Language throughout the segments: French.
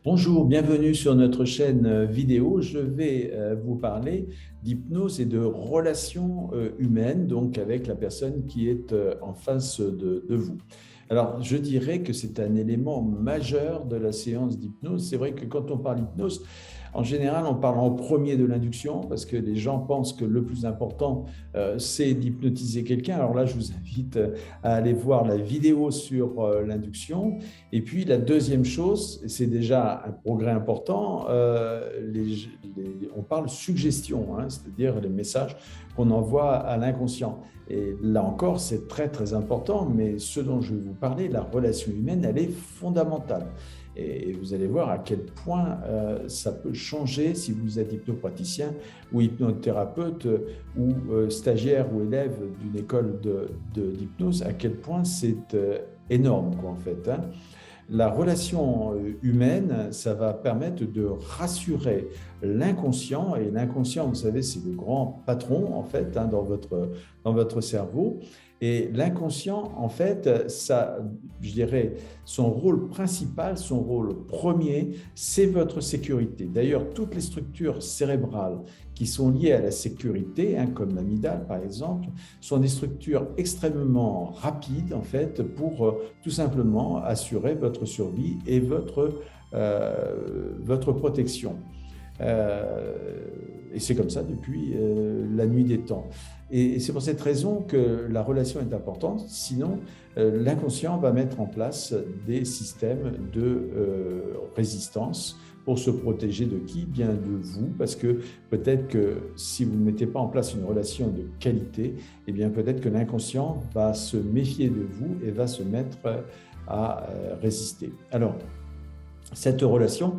Bonjour, bienvenue sur notre chaîne vidéo. Je vais vous parler d'hypnose et de relations humaines, donc avec la personne qui est en face de vous. Alors, je dirais que c'est un élément majeur de la séance d'hypnose. C'est vrai que quand on parle d'hypnose, en général, on parle en premier de l'induction parce que les gens pensent que le plus important, c'est d'hypnotiser quelqu'un. Alors là, je vous invite à aller voir la vidéo sur l'induction. Et puis, la deuxième chose, et c'est déjà un progrès important, on parle suggestion, hein, c'est-à-dire les messages qu'on envoie à l'inconscient. Et là encore, c'est très, très important, mais ce dont je vais vous parler, la relation humaine, elle est fondamentale. Et vous allez voir à quel point ça peut changer si vous êtes hypnopraticien ou hypnothérapeute ou stagiaire ou élève d'une école d'hypnose, à quel point c'est énorme, quoi, en fait, hein. La relation humaine, ça va permettre de rassurer l'inconscient. Et l'inconscient, vous savez, c'est le grand patron, en fait, hein, dans votre cerveau. Et l'inconscient, en fait, ça, je dirais, son rôle principal, son rôle premier, c'est votre sécurité. D'ailleurs, toutes les structures cérébrales qui sont liées à la sécurité, hein, comme l'amygdale par exemple, sont des structures extrêmement rapides, en fait, pour tout simplement assurer votre survie et votre protection. Et c'est comme ça depuis la nuit des temps. Et c'est pour cette raison que la relation est importante. Sinon, l'inconscient va mettre en place des systèmes de résistance pour se protéger de qui? Bien de vous, parce que peut-être que si vous ne mettez pas en place une relation de qualité, eh bien peut-être que l'inconscient va se méfier de vous et va se mettre à résister. Alors, cette relation,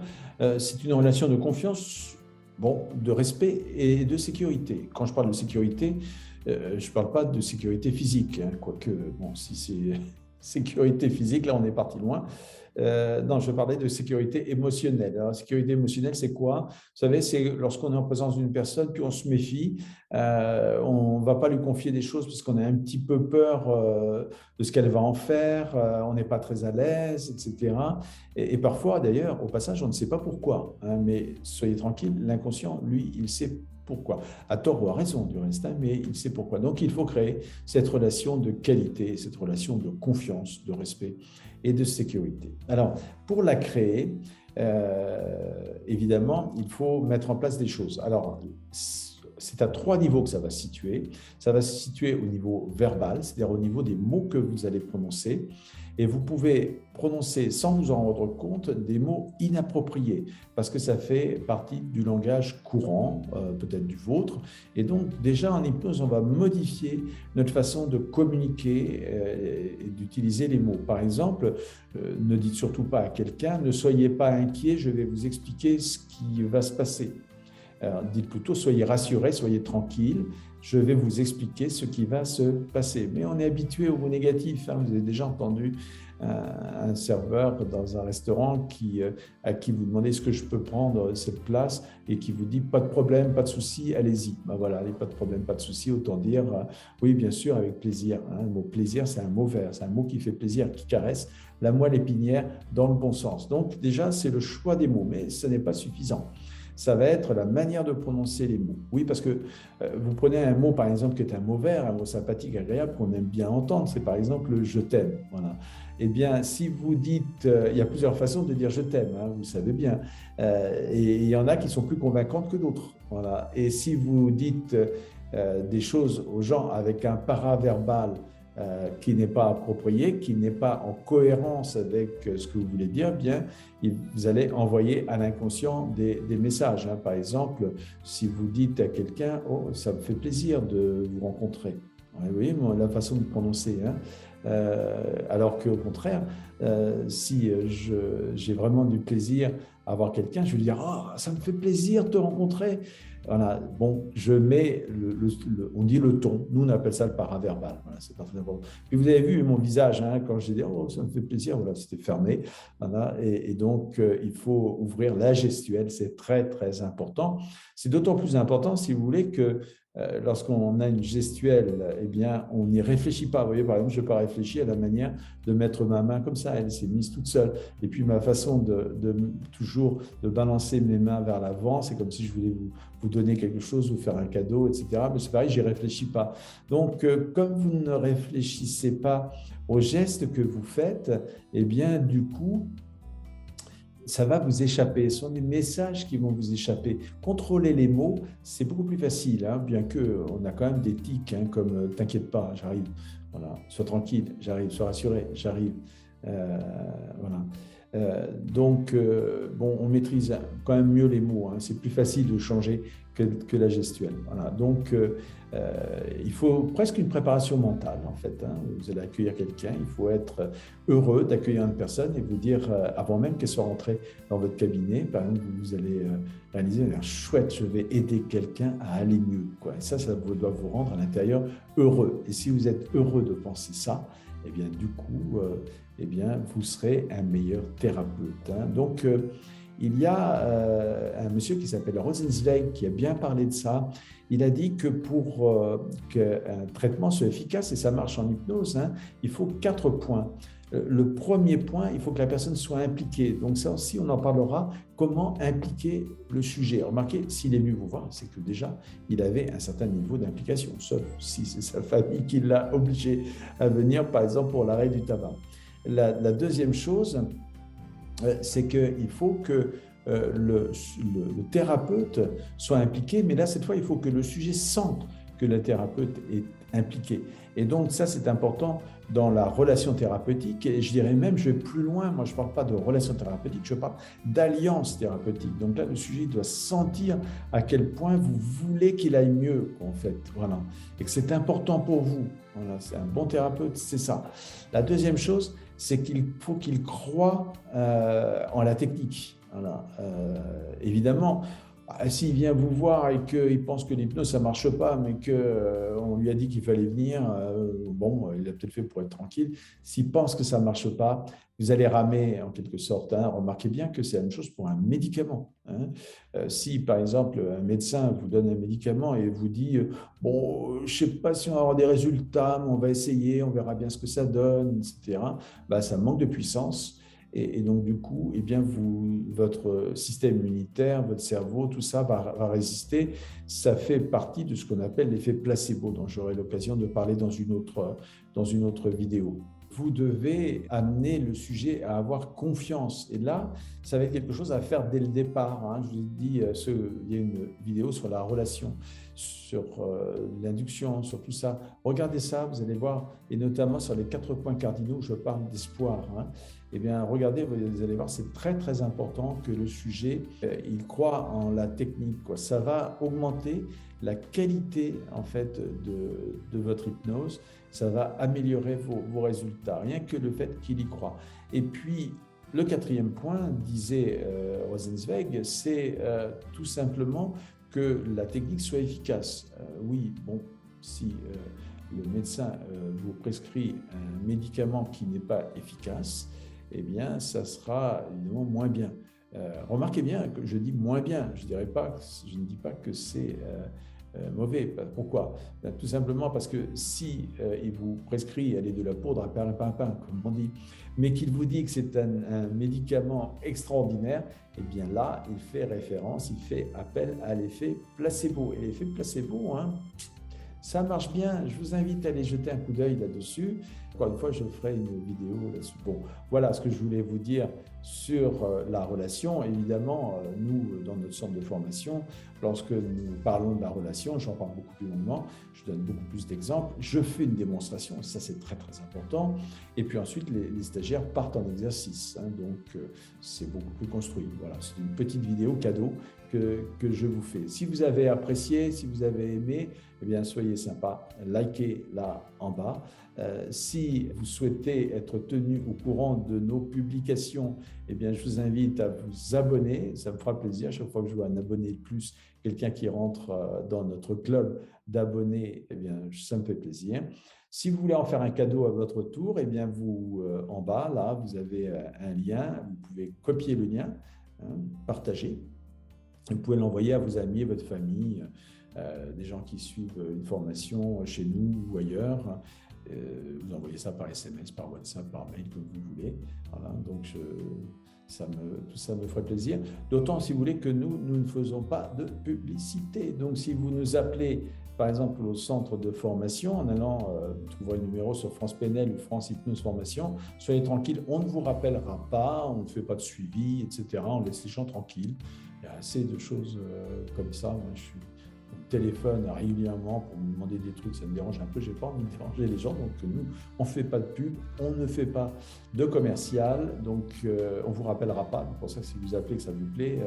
c'est une relation de confiance, bon, de respect et de sécurité. Quand je parle de sécurité, je ne parle pas de sécurité physique, hein, quoique, bon, si c'est sécurité physique, là on est parti loin. Non, je parlais de sécurité émotionnelle. Alors, sécurité émotionnelle, c'est quoi? Vous savez, c'est lorsqu'on est en présence d'une personne, puis on se méfie, on ne va pas lui confier des choses parce qu'on a un petit peu peur de ce qu'elle va en faire, on n'est pas très à l'aise, etc. Et parfois, d'ailleurs, au passage, on ne sait pas pourquoi, hein, mais soyez tranquille, l'inconscient, lui, il sait pourquoi. À tort ou à raison, du reste, hein, mais il sait pourquoi. Donc, il faut créer cette relation de qualité, cette relation de confiance, de respect et de sécurité. Alors, pour la créer, évidemment, il faut mettre en place des choses. Alors, c'est à trois niveaux que ça va se situer. Ça va se situer au niveau verbal, c'est-à-dire au niveau des mots que vous allez prononcer. Et vous pouvez prononcer, sans vous en rendre compte, des mots inappropriés, parce que ça fait partie du langage courant, peut-être du vôtre. Et donc, déjà en hypnose, on va modifier notre façon de communiquer et d'utiliser les mots. Par exemple, ne dites surtout pas à quelqu'un, ne soyez pas inquiet, je vais vous expliquer ce qui va se passer. Alors, dites plutôt, soyez rassurés, soyez tranquilles, je vais vous expliquer ce qui va se passer. Mais on est habitué au mot négatif, hein. Vous avez déjà entendu un serveur dans un restaurant à qui vous demandez est-ce que je peux prendre cette place et qui vous dit pas de problème, pas de souci, allez-y. Ben voilà, allez, pas de problème, pas de souci, autant dire oui, bien sûr, avec plaisir, hein. Le mot plaisir, c'est un mot vert, c'est un mot qui fait plaisir, qui caresse la moelle épinière dans le bon sens. Donc déjà, c'est le choix des mots, mais ce n'est pas suffisant. Ça va être la manière de prononcer les mots. Oui, parce que vous prenez un mot, par exemple, qui est un mot vert, un mot sympathique, agréable, qu'on aime bien entendre, c'est par exemple le je t'aime. Voilà. Eh bien, si vous dites, il y a plusieurs façons de dire je t'aime, hein, vous le savez bien, et il y en a qui sont plus convaincantes que d'autres. Voilà. Et si vous dites des choses aux gens avec un paraverbal qui n'est pas approprié, qui n'est pas en cohérence avec ce que vous voulez dire, bien, vous allez envoyer à l'inconscient des messages, hein. Par exemple, si vous dites à quelqu'un « Oh, ça me fait plaisir de vous rencontrer », vous voyez la façon de prononcer, hein. Alors qu'au contraire, si j'ai vraiment du plaisir à voir quelqu'un, je vais lui dire « Oh, ça me fait plaisir de te rencontrer ». Voilà. Bon, je mets, on dit le ton, nous on appelle ça le paraverbal, voilà, c'est pas très important. Puis vous avez vu mon visage, hein, quand j'ai dit « Oh, ça me fait plaisir », voilà, c'était fermé. Voilà. Et donc, il faut ouvrir la gestuelle, c'est très, très important. C'est d'autant plus important, si vous voulez, que lorsqu'on a une gestuelle, eh bien, on n'y réfléchit pas. Vous voyez, par exemple, je n'ai pas réfléchi à la manière de mettre ma main comme ça. Elle s'est mise toute seule. Et puis, ma façon toujours de balancer mes mains vers l'avant, c'est comme si je voulais vous donner quelque chose, vous faire un cadeau, etc. Mais c'est pareil, je n'y réfléchis pas. Donc, comme vous ne réfléchissez pas aux gestes que vous faites, eh bien, du coup, ça va vous échapper. Ce sont des messages qui vont vous échapper. Contrôler les mots, c'est beaucoup plus facile, hein, bien qu'on a quand même des tics, hein, comme t'inquiète pas, j'arrive. Voilà. Sois tranquille, j'arrive. Sois rassuré, j'arrive. Voilà. Bon, on maîtrise quand même mieux les mots. Hein. C'est plus facile de changer que la gestuelle. Voilà. Donc, il faut presque une préparation mentale, en fait. Hein. Vous allez accueillir quelqu'un, il faut être heureux d'accueillir une personne et vous dire, avant même qu'elle soit rentrée dans votre cabinet, par exemple, vous allez réaliser, chouette, je vais aider quelqu'un à aller mieux. Quoi. Et ça doit vous rendre à l'intérieur heureux. Et si vous êtes heureux de penser ça, eh bien, du coup, eh bien, vous serez un meilleur thérapeute. Hein. Donc, il y a un monsieur qui s'appelle Rosenzweig qui a bien parlé de ça. Il a dit que pour qu'un traitement soit efficace, et ça marche en hypnose, hein, il faut 4 points. Le premier point, il faut que la personne soit impliquée. Donc ça aussi, on en parlera, comment impliquer le sujet. Remarquez, s'il est venu vous voir, c'est que déjà, il avait un certain niveau d'implication, sauf si c'est sa famille qui l'a obligé à venir, par exemple, pour l'arrêt du tabac. La deuxième chose, c'est qu'il faut que le thérapeute soit impliqué, mais là, cette fois, il faut que le sujet sente que le thérapeute est impliqué. Et donc, ça, c'est important dans la relation thérapeutique. Et je dirais même, je vais plus loin, moi, je ne parle pas de relation thérapeutique, je parle d'alliance thérapeutique. Donc là, le sujet doit sentir à quel point vous voulez qu'il aille mieux, en fait. Voilà. Et que c'est important pour vous. Voilà, c'est un bon thérapeute, c'est ça. La deuxième chose, c'est qu'il faut qu'il croie en la technique. Voilà. Évidemment, s'il vient vous voir et qu'il pense que l'hypnose, ça ne marche pas, mais qu'on lui a dit qu'il fallait venir, bon, il a peut-être fait pour être tranquille. S'il pense que ça ne marche pas, vous allez ramer en quelque sorte. Hein. Remarquez bien que c'est la même chose pour un médicament. Hein. Si, par exemple, un médecin vous donne un médicament et vous dit « Bon, je ne sais pas si on va avoir des résultats, mais on va essayer, on verra bien ce que ça donne, etc. » Ça manque de puissance. Et donc, du coup, eh bien, votre système immunitaire, votre cerveau, tout ça va résister. Ça fait partie de ce qu'on appelle l'effet placebo, dont j'aurai l'occasion de parler dans une autre vidéo. Vous devez amener le sujet à avoir confiance. Et là, ça va être quelque chose à faire dès le départ. Hein. Je vous ai dit, il y a une vidéo sur la relation, sur l'induction, sur tout ça. Regardez ça, vous allez voir, et notamment sur les 4 points cardinaux, je parle d'espoir. Hein. Eh bien, regardez, vous allez voir, c'est très, très important que le sujet, il croit en la technique, quoi. Ça va augmenter la qualité, en fait, de votre hypnose. Ça va améliorer vos résultats, rien que le fait qu'il y croit. Et puis, le 4e point, disait Rosenzweig, c'est tout simplement que la technique soit efficace. Oui, bon, si le médecin vous prescrit un médicament qui n'est pas efficace, eh bien, ça sera évidemment moins bien. Remarquez bien que je dis moins bien, je ne dis pas que c'est mauvais. Pourquoi? Tout simplement parce que si il vous prescrit aller de la poudre à perlimpinpin, comme on dit, mais qu'il vous dit que c'est un médicament extraordinaire, eh bien là, il fait référence, il fait appel à l'effet placebo. Et l'effet placebo, hein, ça marche bien. Je vous invite à aller jeter un coup d'œil là-dessus. Encore une fois, je ferai une vidéo là-dessus. Bon, voilà ce que je voulais vous dire sur la relation. Évidemment, nous, dans notre centre de formation, lorsque nous parlons de la relation, j'en parle beaucoup plus longuement, je donne beaucoup plus d'exemples, je fais une démonstration, ça c'est très très important, et puis ensuite les stagiaires partent en exercice, hein, donc c'est beaucoup plus construit. Voilà, c'est une petite vidéo cadeau que je vous fais. Si vous avez apprécié, si vous avez aimé, eh bien soyez sympa, likez là en bas. Si vous souhaitez être tenu au courant de nos publications, eh bien, je vous invite à vous abonner. Ça me fera plaisir. Chaque fois que je vois un abonné de plus, quelqu'un qui rentre dans notre club d'abonnés, eh bien, ça me fait plaisir. Si vous voulez en faire un cadeau à votre tour, eh bien, en bas, là, vous avez un lien. Vous pouvez copier le lien, hein, partager. Vous pouvez l'envoyer à vos amis, votre famille, des gens qui suivent une formation chez nous ou ailleurs. Vous envoyez ça par SMS, par WhatsApp, par mail, comme vous voulez. Voilà, donc tout ça me ferait plaisir. D'autant, si vous voulez, que nous ne faisons pas de publicité. Donc, si vous nous appelez, par exemple, au centre de formation, en allant trouver un numéro sur France PNL ou France Hypnose Formation, soyez tranquille, on ne vous rappellera pas, on ne fait pas de suivi, etc. On laisse les gens tranquilles. Il y a assez de choses comme ça. Moi, je téléphone régulièrement pour me demander des trucs, ça me dérange un peu, j'ai pas envie de déranger les gens, donc nous, on ne fait pas de pub, on ne fait pas de commercial, donc on ne vous rappellera pas. C'est pour ça que si vous appelez que ça vous plaît,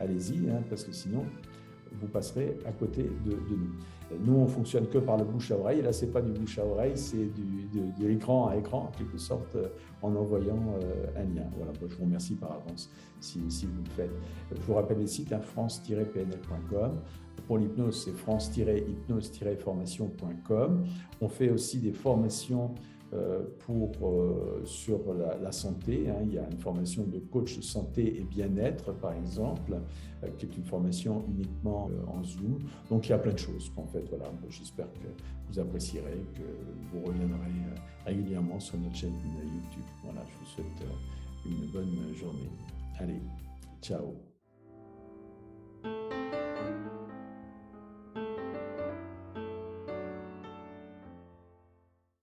allez-y, hein, parce que sinon, vous passerez à côté de nous. Nous, on ne fonctionne que par le bouche à oreille. Là, ce n'est pas du bouche à oreille, c'est de l'écran à écran, en quelque sorte, en envoyant un lien. Voilà, je vous remercie par avance si vous le faites. Je vous rappelle les sites, hein, france-pnl.com. Pour l'hypnose, c'est france-hypnose-formation.com. On fait aussi des formations sur la santé. Hein. Il y a une formation de coach santé et bien-être, par exemple, qui est une formation uniquement en Zoom. Donc, il y a plein de choses en fait. Voilà. J'espère que vous apprécierez, que vous reviendrez régulièrement sur notre chaîne YouTube. Voilà, je vous souhaite une bonne journée. Allez, ciao.